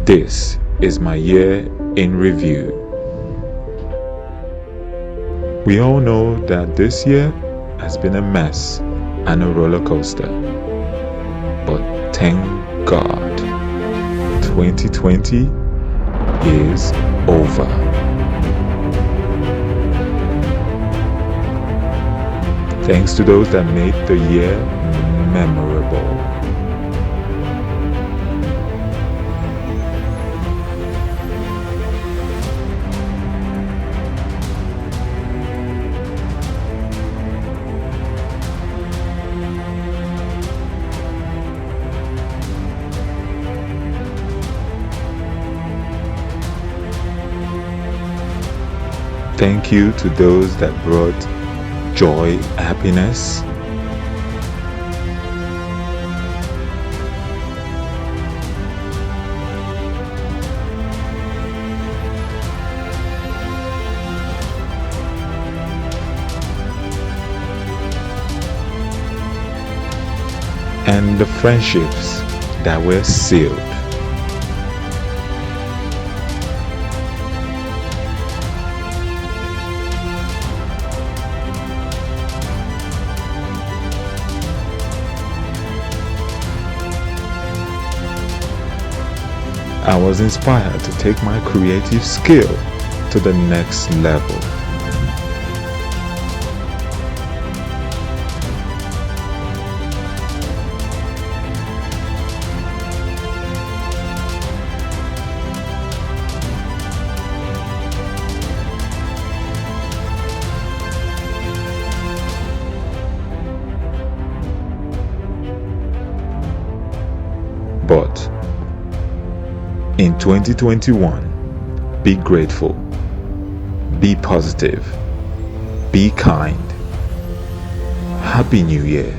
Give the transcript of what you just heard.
This is my year in review. We all know that this year has been a mess and a roller coaster. But thank God, 2020 is over. Thanks to those that made the year memorable. Thank you to those that brought joy, happiness. And the friendships that were sealed. I was inspired to take my creative skill to the next level. But in 2021, be grateful, be positive, be kind. Happy New Year.